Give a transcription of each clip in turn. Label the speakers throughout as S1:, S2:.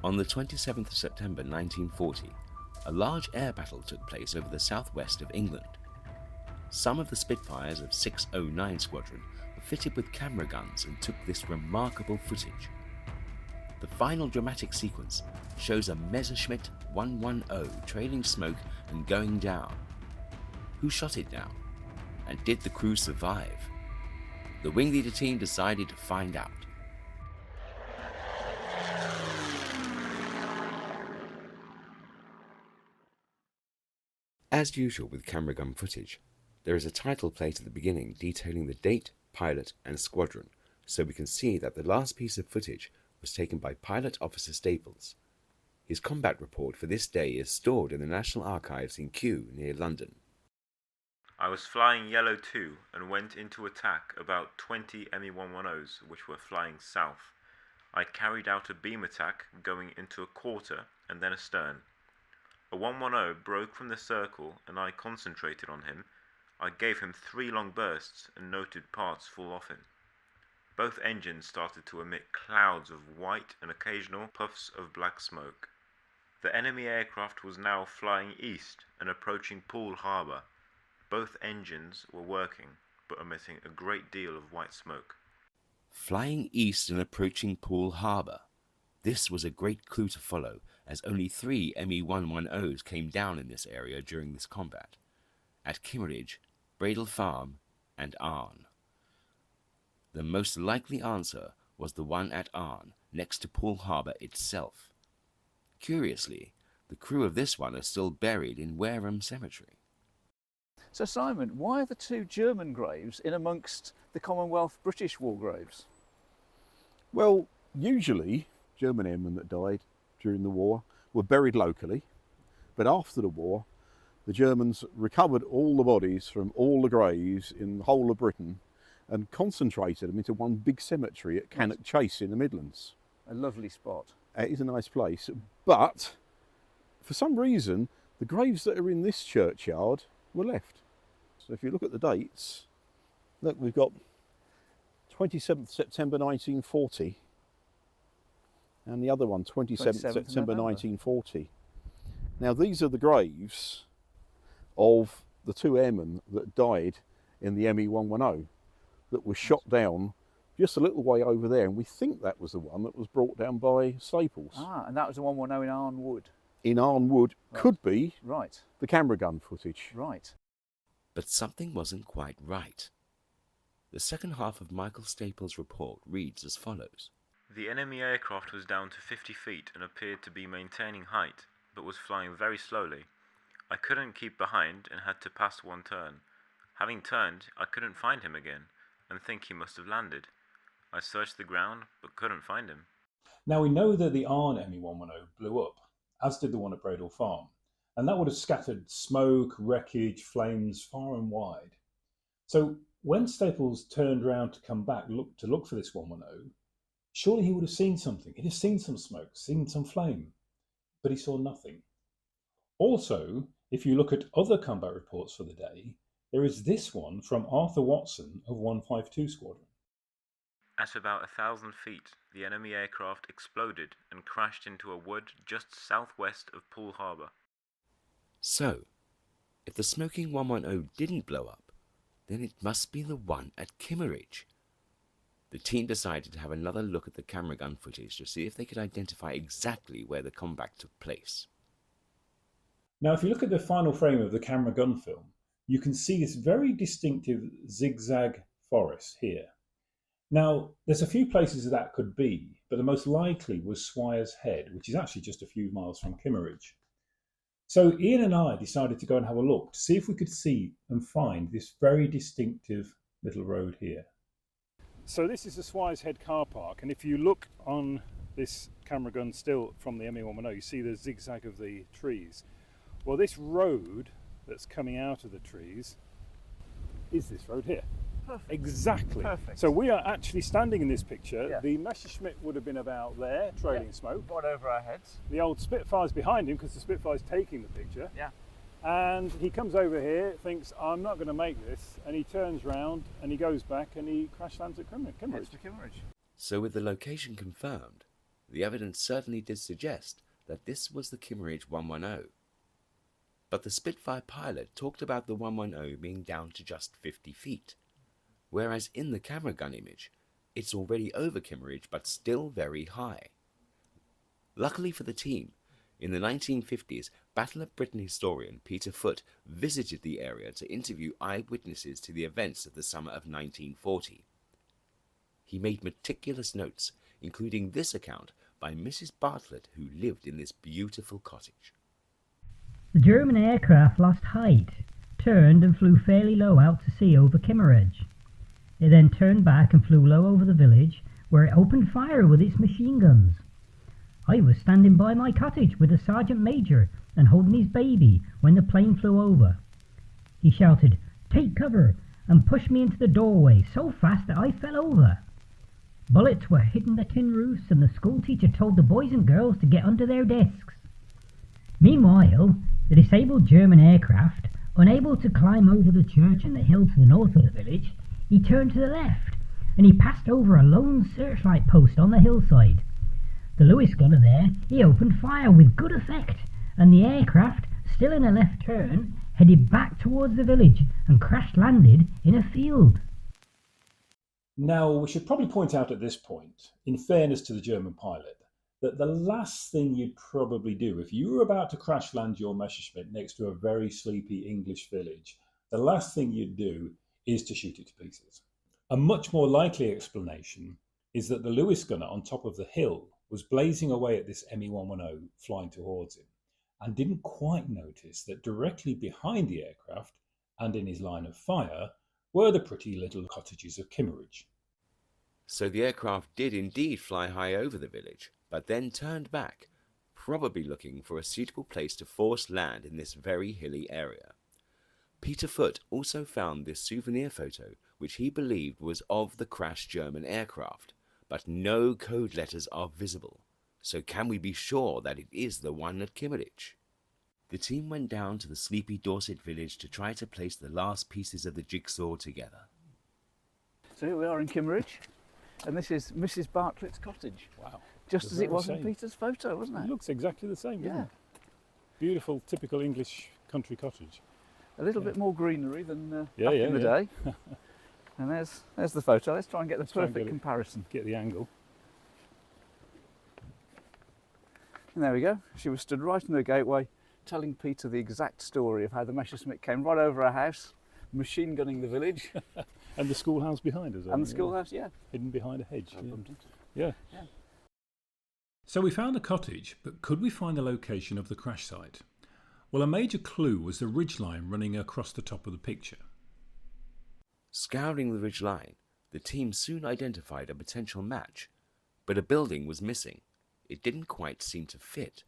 S1: On the 27th of September 1940, a large air battle took place over the southwest of England. Some of the Spitfires of 609 Squadron were fitted with camera guns and took this remarkable footage. The final dramatic sequence shows a Messerschmitt 110 trailing smoke and going down. Who shot it down? And did the crew survive? The Wingleader team decided to find out. As usual with camera gun footage, there is a title plate at the beginning detailing the date, pilot and squadron, so we can see that the last piece of footage was taken by Pilot Officer Staples. His combat report for this day is stored in the National Archives in Kew near London.
S2: I was flying Yellow 2 and went into attack about 20 Me110s which were flying south. I carried out a beam attack going into a quarter and then astern. A 110 broke from the circle and I concentrated on him. I gave him 3 long bursts and noted parts fall off him. Both engines started to emit clouds of white and occasional puffs of black smoke. The enemy aircraft was now flying east and approaching Poole Harbour. Both engines were working, but emitting a great deal of white smoke.
S1: Flying east and approaching Poole Harbour. This was a great clue to follow, as only 3 Me110s came down in this area during this combat, at Kimmeridge, Bradle Farm and Arne. The most likely answer was the one at Arne, next to Poole Harbour itself. Curiously, the crew of this one are still buried in Wareham Cemetery.
S3: So Simon, why are the 2 German graves in amongst the Commonwealth British war graves?
S4: Well, usually German airmen that died during the war were buried locally, but after the war the Germans recovered all the bodies from all the graves in the whole of Britain and concentrated them into one big cemetery at Cannock Chase in the Midlands.
S3: A lovely spot.
S4: It is a nice place, but for some reason the graves that are in this churchyard were left. So if you look at the dates, look, we've got 27th September 1940 and the other one 27th September 1940. Now these are the graves of the 2 airmen that died in the Me110 that was shot down just a little way over there, and we think that was the one that was brought down by Staples.
S3: Ah, and that was the 110 in Arne Wood.
S4: In Arne Wood, right. Could be
S3: right.
S4: The camera gun footage.
S3: Right.
S1: But something wasn't quite right. The second half of Michael Staples' report reads as follows.
S2: The enemy aircraft was down to 50 feet and appeared to be maintaining height, but was flying very slowly. I couldn't keep behind and had to pass one turn. Having turned, I couldn't find him again, and think he must have landed. I searched the ground, but couldn't find him.
S5: Now we know that the Arne Me110 blew up, as did the one at Bradle Farm, and that would have scattered smoke, wreckage, flames far and wide. So when Staples turned round to come back to look for this 110, surely he would have seen something. He'd have seen some smoke, seen some flame, but he saw nothing. Also, if you look at other combat reports for the day, there is this one from Arthur Watson of 152 Squadron.
S2: At about 1,000 feet, the enemy aircraft exploded and crashed into a wood just southwest of Poole Harbour.
S1: So, if the smoking 110 didn't blow up, then it must be the one at Kimmeridge. The team decided to have another look at the camera gun footage to see if they could identify exactly where the combat took place.
S5: Now, if you look at the final frame of the camera gun film, you can see this very distinctive zigzag forest here. Now, there's a few places that could be, but the most likely was Swire's Head, which is actually just a few miles from Kimmeridge. So Ian and I decided to go and have a look to see if we could see and find this very distinctive little road here. So this is the Swire's Head car park, and if you look on this camera gun still from the Me110, you see the zigzag of the trees. Well, this road that's coming out of the trees is this road here.
S3: Perfect.
S5: Exactly.
S3: Perfect.
S5: So we are actually standing in this picture.
S3: Yeah.
S5: The Messerschmitt would have been about there, trailing smoke.
S3: Right over our heads.
S5: The old Spitfire's behind him because the Spitfire's taking the picture.
S3: Yeah.
S5: And he comes over here, thinks, I'm not going to make this, and he turns round and he goes back and he crash lands at Kimmeridge.
S3: It's for Kimmeridge.
S1: So with the location confirmed, the evidence certainly did suggest that this was the Kimmeridge 110. But the Spitfire pilot talked about the 110 being down to just 50 feet, whereas in the camera gun image, it's already over Kimmeridge but still very high. Luckily for the team, in the 1950s, Battle of Britain historian Peter Foote visited the area to interview eyewitnesses to the events of the summer of 1940. He made meticulous notes, including this account by Mrs. Bartlett, who lived in this beautiful cottage.
S6: The German aircraft lost height, turned and flew fairly low out to sea over Kimmeridge. It then turned back and flew low over the village, where it opened fire with its machine guns. I was standing by my cottage with the sergeant major and holding his baby when the plane flew over. He shouted, "Take cover," and pushed me into the doorway so fast that I fell over. Bullets were hitting the tin roofs, and the schoolteacher told the boys and girls to get under their desks. Meanwhile, the disabled German aircraft, unable to climb over the church and the hill to the north of the village, he turned to the left, and he passed over a lone searchlight post on the hillside. The Lewis gunner there, he opened fire with good effect, and the aircraft, still in a left turn, headed back towards the village and crash-landed in a field.
S5: Now, we should probably point out at this point, in fairness to the German pilot, that the last thing you'd probably do if you were about to crash land your Messerschmitt next to a very sleepy English village, the last thing you'd do is to shoot it to pieces. A much more likely explanation is that the Lewis gunner on top of the hill was blazing away at this Me110 flying towards him and didn't quite notice that directly behind the aircraft and in his line of fire were the pretty little cottages of Kimmeridge.
S1: So the aircraft did indeed fly high over the village, but then turned back, probably looking for a suitable place to force land in this very hilly area. Peter Foote also found this souvenir photo, which he believed was of the crashed German aircraft, but no code letters are visible, so can we be sure that it is the one at Kimmeridge? The team went down to the sleepy Dorset village to try to place the last pieces of the jigsaw together.
S3: So here we are in Kimmeridge, and this is Mrs. Bartlett's cottage.
S4: Wow.
S3: Just
S4: The
S3: as it
S4: very
S3: was in
S4: same.
S3: Peter's photo, wasn't
S4: It
S3: it?
S4: looks exactly the same, doesn't
S3: Yeah.
S4: it? Beautiful, typical English country cottage.
S3: A little bit more greenery than
S4: Yeah,
S3: back
S4: yeah,
S3: in the
S4: yeah.
S3: day. And there's the photo. Let's try and get the
S4: Try and
S3: perfect
S4: get it.
S3: comparison.
S4: Get the angle.
S3: And there we go. She was stood right in the gateway, telling Peter the exact story of how the Messerschmitt came right over our house, machine gunning the village,
S4: And the schoolhouse behind us. I
S3: and the
S4: think,
S3: schoolhouse. Yeah.
S4: hidden behind a hedge.
S3: I bumped into.
S4: Yeah.
S5: So we found the cottage, but could we find the location of the crash site? Well, a major clue was the ridgeline running across the top of the picture.
S1: Scouring the ridge line, the team soon identified a potential match, but a building was missing. It didn't quite seem to fit.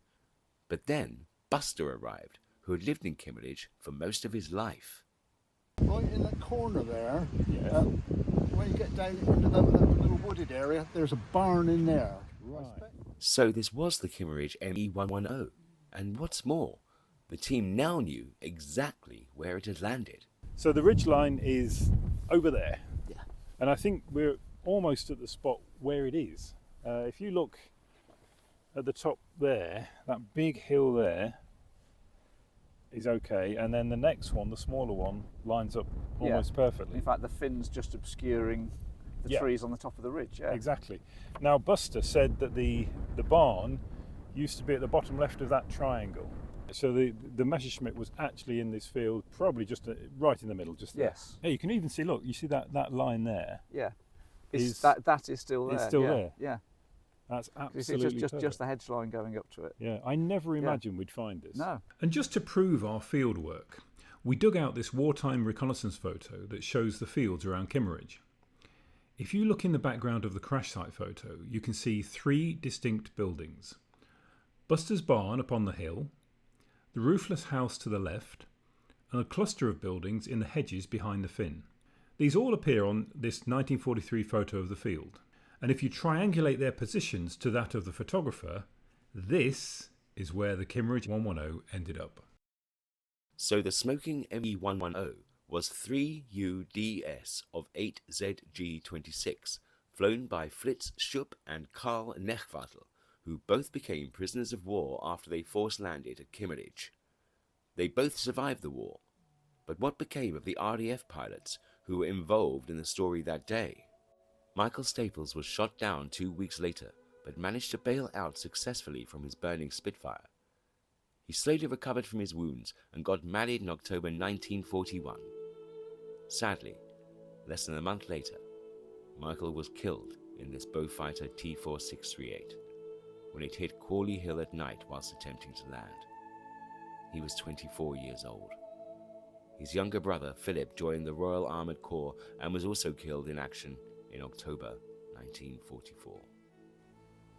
S1: But then Buster arrived, who had lived in Kimmeridge for most of his life.
S7: Right in that corner there,
S4: Yeah.
S7: when you get down into that little wooded area, there's a barn in there.
S4: Right.
S1: So this was the Kimmeridge Me110, and what's more, the team now knew exactly where it had landed.
S4: So the ridge line is over there.
S3: Yeah.
S4: And I think we're almost at the spot where it is. If you look at the top there, that big hill there is okay, and then the next one, the smaller one, lines up almost perfectly.
S3: In fact, the fin's just obscuring the
S4: Yeah.
S3: trees on the top of the ridge. Yeah.
S4: Exactly. Now Buster said that the barn used to be at the bottom left of that triangle. So the Messerschmitt was actually in this field, probably just right in the middle, just there.
S3: Yes.
S4: Hey, you can even see, look, you see that line there?
S3: Yeah.
S4: Is-
S3: That is still there.
S4: it's still
S3: yeah.
S4: there.
S3: Yeah.
S4: That's
S3: It's
S4: absolutely
S3: just
S4: perfect.
S3: the hedge line going up to it.
S4: Yeah, I never imagined we'd find this.
S3: No.
S5: And just to prove our field work, we dug out this wartime reconnaissance photo that shows the fields around Kimmeridge. If you look in the background of the crash site photo, you can see three distinct buildings. Buster's barn up on the hill, the roofless house to the left, and a cluster of buildings in the hedges behind the fin. These all appear on this 1943 photo of the field. And if you triangulate their positions to that of the photographer, this is where the Kimmeridge 110 ended up.
S1: So the smoking Me110 was 3UDS of 8ZG26, flown by Fritz Schupp and Karl Nechvatel, who both became prisoners of war after they force landed at Kimmeridge. They both survived the war, but what became of the RDF pilots who were involved in the story that day? Michael Staples was shot down 2 weeks later, but managed to bail out successfully from his burning Spitfire. He slowly recovered from his wounds and got married in October 1941. Sadly, less than a month later, Michael was killed in this Beaufighter T-4638 when it hit Crawley Hill at night whilst attempting to land. He was 24 years old. His younger brother, Philip, joined the Royal Armoured Corps and was also killed in action in October 1944.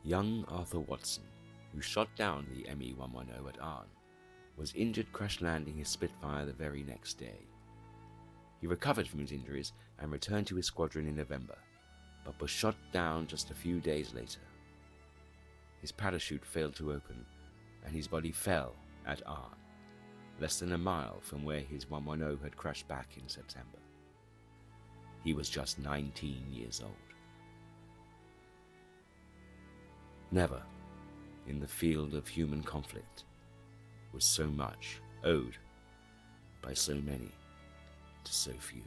S1: Young Arthur Watson, who shot down the Me110 at Arn, was injured crash landing his Spitfire the very next day. He recovered from his injuries and returned to his squadron in November, but was shot down just a few days later. His parachute failed to open, and his body fell at Arn, less than a mile from where his 110 had crashed back in September. He was just 19 years old. Never, in the field of human conflict, was so much owed by so many to so few.